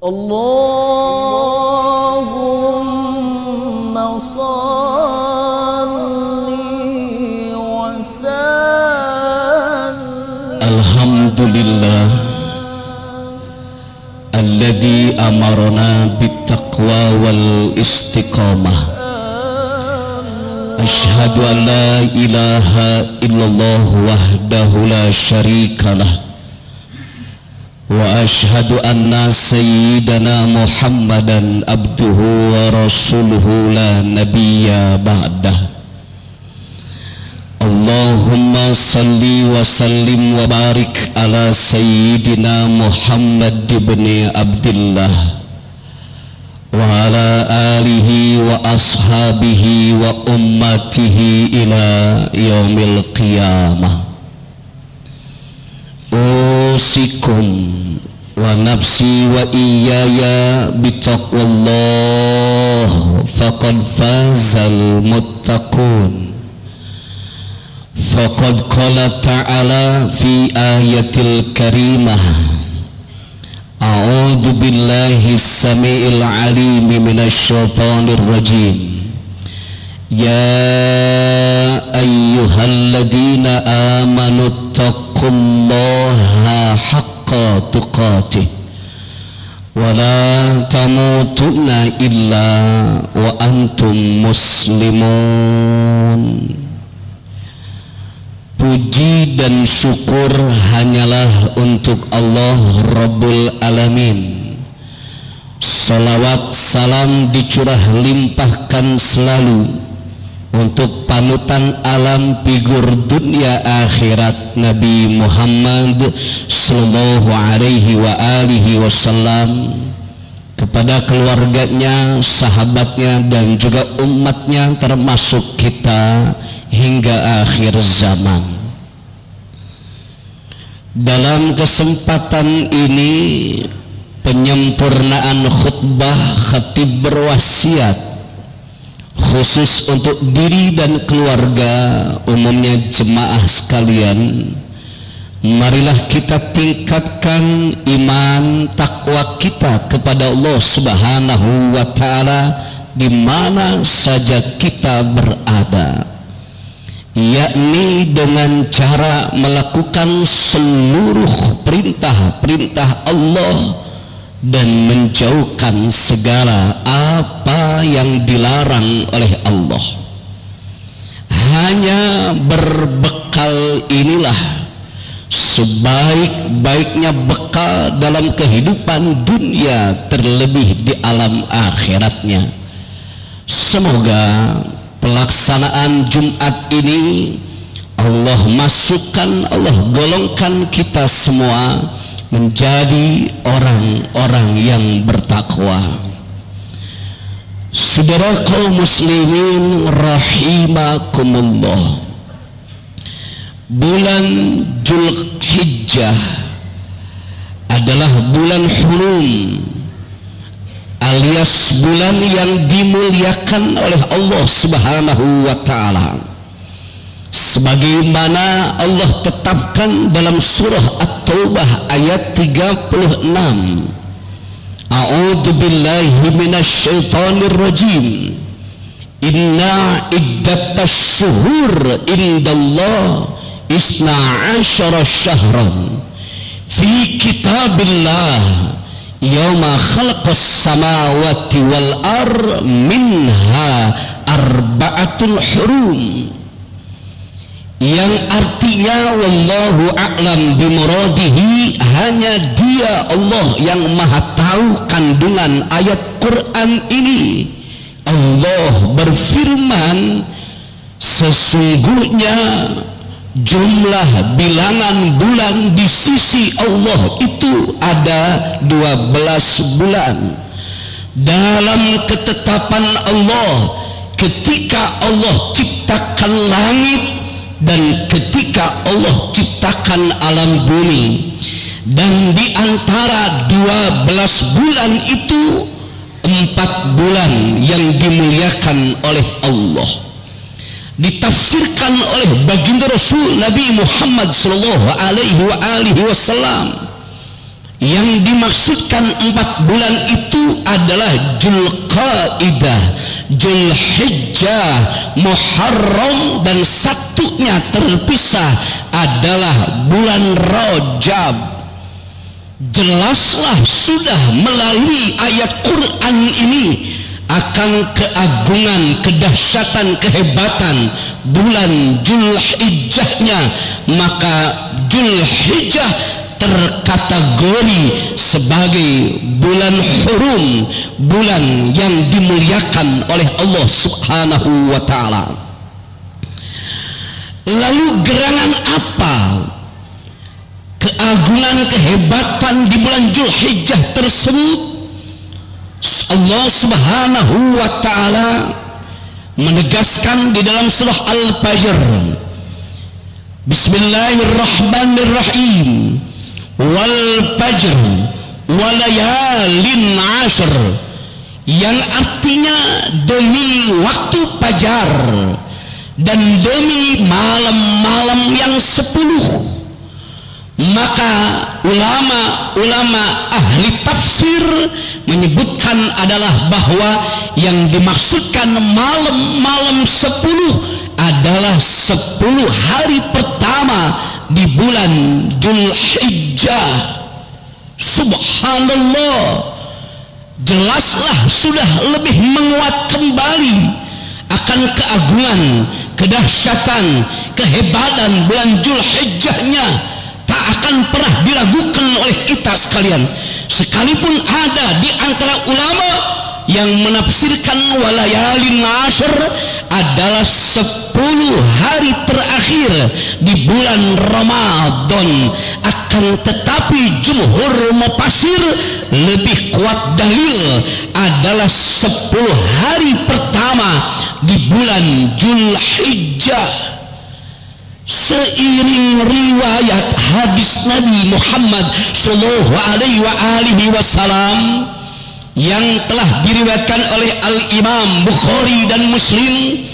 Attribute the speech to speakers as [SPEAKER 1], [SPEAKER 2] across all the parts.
[SPEAKER 1] Allahumma salli wa sallim.
[SPEAKER 2] Alhamdulillah alladzi amarna bittaqwa wal istiqamah. Asyhadu an la ilaha illallah wahdahu la syarikalah wa asyhadu anna sayyidana Muhammadan abduhu wa rasuluhu la nabiyya ba'dah. Allahumma salli wa sallim wa barik ala sayyidina Muhammad ibn Abdullah wa ala alihi wa ashabihi wa ummatihi ila yaumil qiyamah. Usikum wa nafsi wa iyaya bitaqwallah faqad fazal muttaqun. Faqad qala ta'ala fi ayatil karimah, a'udzu billahi as-sami'il 'alim minasy syaithanir rajim. Ya ayyuhalladzina amanu taqullaha haqqa tuqatih wa la tamutunna illa wa antum muslimun. Puji dan syukur hanyalah untuk Allah Rabbul Alamin. Salawat salam dicurah limpahkan selalu untuk panutan alam figur dunia akhirat Nabi Muhammad sallallahu alaihi wa alihi wasallam, kepada keluarganya, sahabatnya dan juga umatnya termasuk kita hingga akhir zaman. Dalam kesempatan ini penyempurnaan khutbah khatib berwasiat khusus untuk diri dan keluarga, umumnya jemaah sekalian. Marilah kita tingkatkan iman takwa kita kepada Allah Subhanahu wa ta'ala di mana saja kita berada, yakni dengan cara melakukan seluruh perintah-perintah Allah dan menjauhkan segala apa yang dilarang oleh Allah. Hanya berbekal inilah sebaik-baiknya bekal dalam kehidupan dunia, terlebih di alam akhiratnya. Semoga pelaksanaan Jumat ini Allah masukkan, Allah golongkan kita semua menjadi orang-orang yang bertakwa. Saudara kaum muslimin rahimakumullah, bulan Dzulhijjah adalah bulan hurum, alias bulan yang dimuliakan oleh Allah Subhanahu wa ta'ala, sebagaimana Allah tetapkan dalam surah At-Taubah ayat 36. A'udzu billahi minasy syaithanir rajim. Inna iddatash syuhur indallah isna asyara syahran fi kitabillah yauma khalaqas samawati wal ar minha arba'atul hurum, yang artinya wallahu a'lam bimuradihi, hanya Dia Allah yang maha tahu kandungan ayat Quran ini. Allah berfirman, sesungguhnya jumlah bilangan bulan di sisi Allah itu ada 12 bulan. Dalam ketetapan Allah, ketika Allah ciptakan langit dan ketika Allah ciptakan alam bumi, dan di antara 12 bulan itu 4 bulan yang dimuliakan oleh Allah. Ditafsirkan oleh baginda Rasul Nabi Muhammad sallallahu alaihi wasallam, Yang dimaksudkan 4 bulan itu adalah Dzulqa'dah, Dzulhijjah, Muharram, dan satunya terpisah adalah bulan Rajab. Jelaslah sudah melalui ayat Quran ini akan keagungan, kedahsyatan, kehebatan bulan Dzulhijjahnya. Maka Dzulhijjah terkategori sebagai bulan hurum, bulan yang dimuliakan oleh Allah Subhanahu wa ta'ala. Lalu gerangan apa keagungan, kehebatan di bulan Dzulhijjah tersebut? Allah Subhanahu wa ta'ala menegaskan di dalam surah Al-Fajr, Bismillahirrahmanirrahim, wal fajr walayalin ashr, yang artinya demi waktu fajar dan demi malam-malam yang 10. Maka ulama ahli tafsir menyebutkan adalah bahwa yang dimaksudkan malam-malam 10 adalah 10 hari pertama di bulan Dzulhijjah. Subhanallah, jelaslah sudah lebih menguat kembali akan keagungan, kedahsyatan, kehebatan bulan Dzulhijjahnya. Tak akan pernah diragukan oleh kita sekalian, sekalipun ada di antara ulama yang menafsirkan walayalin ashr adalah 10 hari terakhir di bulan Ramadan. Akan tetapi jumhur mufassir lebih kuat dalil adalah 10 hari pertama di bulan Dzulhijjah. Seiring riwayat hadis Nabi Muhammad sallallahu alaihi wasallam yang telah diriwayatkan oleh Al-Imam Bukhari dan Muslim,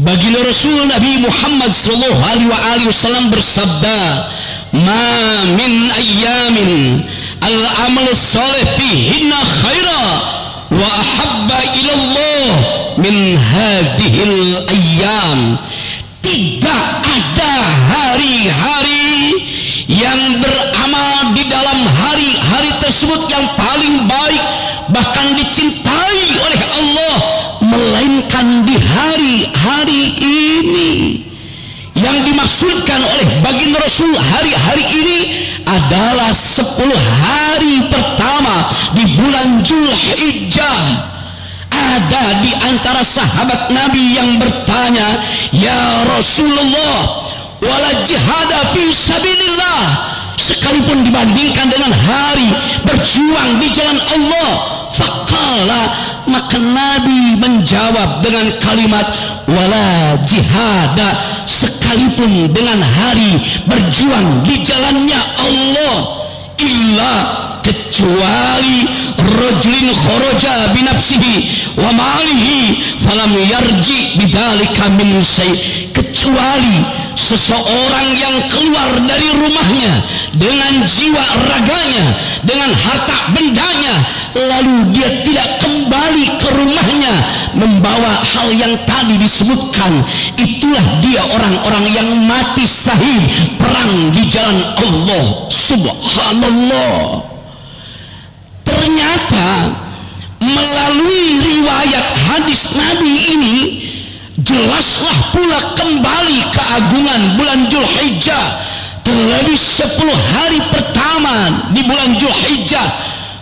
[SPEAKER 2] baginda Rasul Nabi Muhammad sallallahu alaihi wasallam bersabda, "Ma min ayyamin al-amal salih fihinna khaira wa ahabba ila Allah min hadhil ayyam." Tidak ada hari-hari yang beramal di dalam hari-hari tersebut yang paling baik, bahkan dicintai oleh Allah, melainkan di hari-hari ini. Yang dimaksudkan oleh baginda Rasul hari-hari ini adalah 10 hari pertama di bulan Dzulhijjah. Ada di antara sahabat Nabi yang bertanya, "Ya Rasulullah, wala jihada fi sabilillah," sekalipun dibandingkan dengan hari berjuang di jalan Allah. Faqala, maka Nabi menjawab dengan kalimat wala jihada, sekalipun dengan hari berjuang di jalannya Allah, illa, kecuali rajulin kharaja binafsihi wa malihi falam yarji bidzalika min syai', kecuali seseorang yang keluar dari rumahnya dengan jiwa raganya, dengan harta bendanya, lalu dia tidak kembali ke rumahnya membawa hal yang tadi disebutkan, itulah dia orang-orang yang mati syahid perang di jalan Allah. Subhanallah. Ternyata melalui riwayat hadis Nabi ini jelaslah pula kembali keagungan bulan Dzulhijjah. Terlebih 10 hari pertama di bulan Dzulhijjah,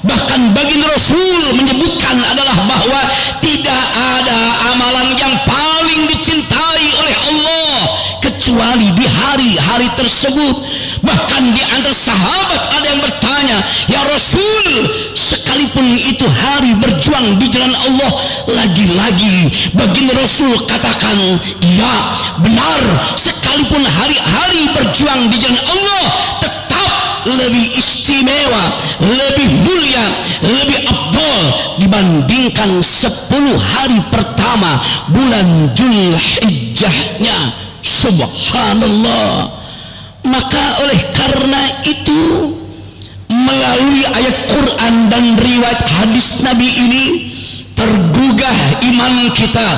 [SPEAKER 2] bahkan baginda Rasul menyebutkan adalah bahwa tidak ada amalan yang paling dicintai oleh Allah kecuali di hari-hari tersebut. Bahkan di antara sahabat ada yang bertanya, "Ya Rasul, sekalipun itu hari berjuang di jalan Allah," lagi-lagi baginda Rasul katakan, "Ya benar, sekalipun hari-hari berjuang di jalan Allah tetap lebih istimewa, lebih mulia, lebih afdal dibandingkan 10 hari pertama bulan Dzulhijjahnya." Subhanallah. Maka oleh karena itu, melalui ayat Quran dan riwayat hadis Nabi ini tergugah iman kita,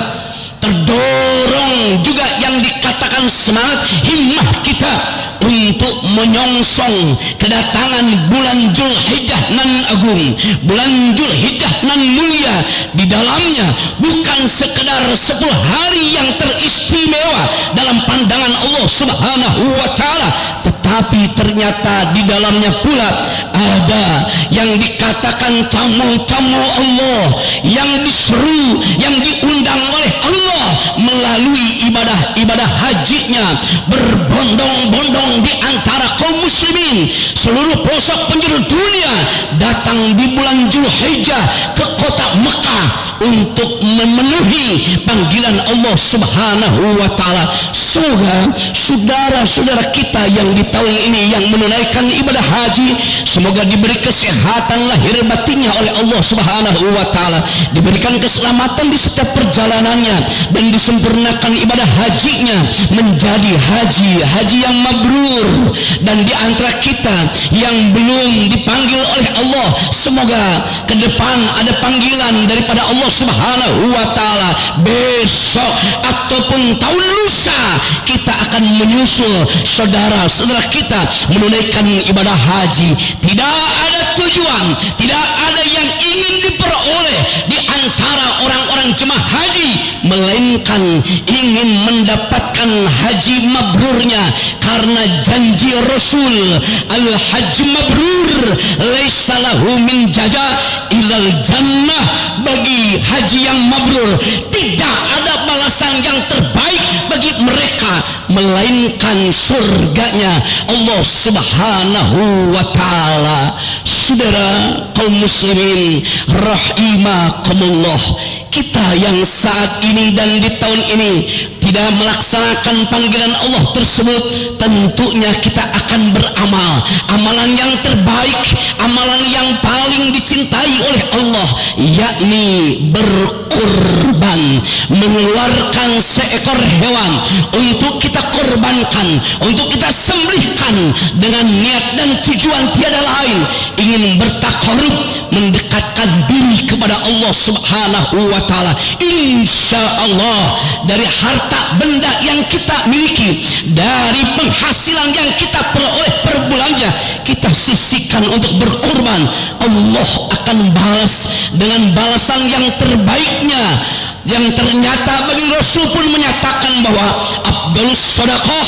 [SPEAKER 2] terdorong juga yang dikatakan semangat himmah kita untuk menyongsong kedatangan bulan Zulhijjah nan agung, bulan Zulhijjah nan mulia. Di dalamnya bukan sekedar 10 hari yang teristimewa dalam pandangan Allah Subhanahu wa taala, tetapi ternyata di dalamnya pula ada yang dikatakan tamu-tamu Allah yang diseru, yang diundang oleh Allah melalui ibadah hajinya, berbondong-bondong di antara kaum muslimin seluruh pelosok penjuru dunia datang di bulan Zulhijjah ke kota Mekah untuk memenuhi panggilan Allah Subhanahu wa taala. Semoga saudara-saudara kita yang di tahun ini yang menunaikan ibadah haji, semoga diberi kesehatan lahir batinnya oleh Allah Subhanahu wa taala, diberikan keselamatan di setiap perjalanannya, dan disempurnakan ibadah hajinya menjadi haji yang mabrur. Dan di antara kita yang belum dipanggil oleh Allah, semoga ke depan ada panggilan daripada Allah Subhanahu wa taala. Besok ataupun tahun lusa kita akan menyusul saudara-saudara kita menunaikan ibadah haji. Tidak ada tujuan, tidak ada yang ingin diperoleh di antara orang-orang jemaah haji, melainkan ingin mendapatkan haji mabrurnya, karena janji Rasul, al-hajj mabrur laisa lahu min jaza ilal jannah. Bagi haji yang mabrur tidak ada balasan yang terbaik bagi mereka melainkan surganya Allah Subhanahu wa taala. Saudara kaum muslimin rahimakumullah, kita yang saat ini dan di tahun ini tidak melaksanakan panggilan Allah tersebut, tentunya kita akan beramal amalan yang terbaik, amalan yang paling dicintai oleh Allah, yakni berkurban, mengeluarkan seekor hewan untuk kita korbankan, untuk kita sembelihkan dengan niat dan tujuan tiada lain, ingin bertakarub, mendekatkan diri kepada Allah Subhanahu wa taala. Insyaallah dari harta benda yang kita miliki, dari penghasilan yang kita peroleh per bulannya, kita sisihkan untuk berkorban, Allah akan balas dengan balasan yang terbaiknya, yang ternyata bagi Rasul pun menyatakan bahwa Abdul Sadaqah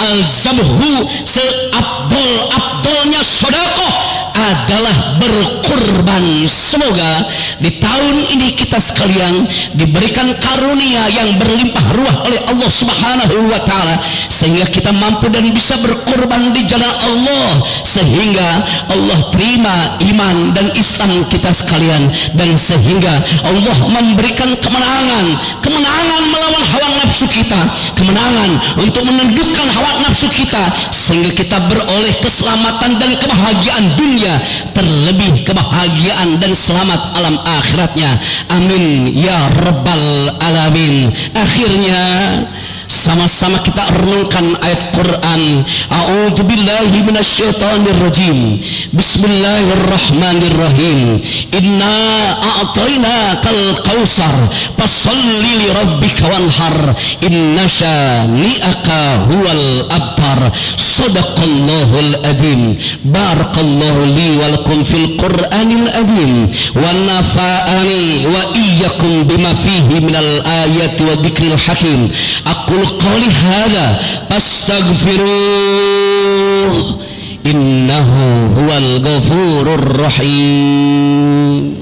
[SPEAKER 2] al-zabhu, seabdol-abdolnya sedekah adalah berkorban. Semoga di tahun ini kita sekalian diberikan karunia yang berlimpah ruah oleh Allah Subhanahu wa taala, sehingga kita mampu dan bisa berkorban di jalan Allah, sehingga Allah terima iman dan Islam kita sekalian, dan sehingga Allah memberikan kemenangan melawan hawa nafsu kita, kemenangan untuk menundukkan hawa nafsu kita, sehingga kita beroleh keselamatan dan kebahagiaan dunia, terlebih kebahagiaan dan selamat alam akhiratnya. Amin ya rabbal alamin. Akhirnya sama-sama kita renungkan ayat Quran. A'udzubillahi minasyaitonirrajim. Bismillahirrahmanirrahim. Inna a'tainakal kautsar fasholli li rabbika wanhar inna syani'aka huwal abtar. Shadaqallahul adzim. Barakallahu li wa lakum fil Qur'anil adzim wa nafa'ani wa iyyakum bima fihi minal ayati wa dzikril hakim. قولي هذا فاستغفروه إنه هو الغفور الرحيم.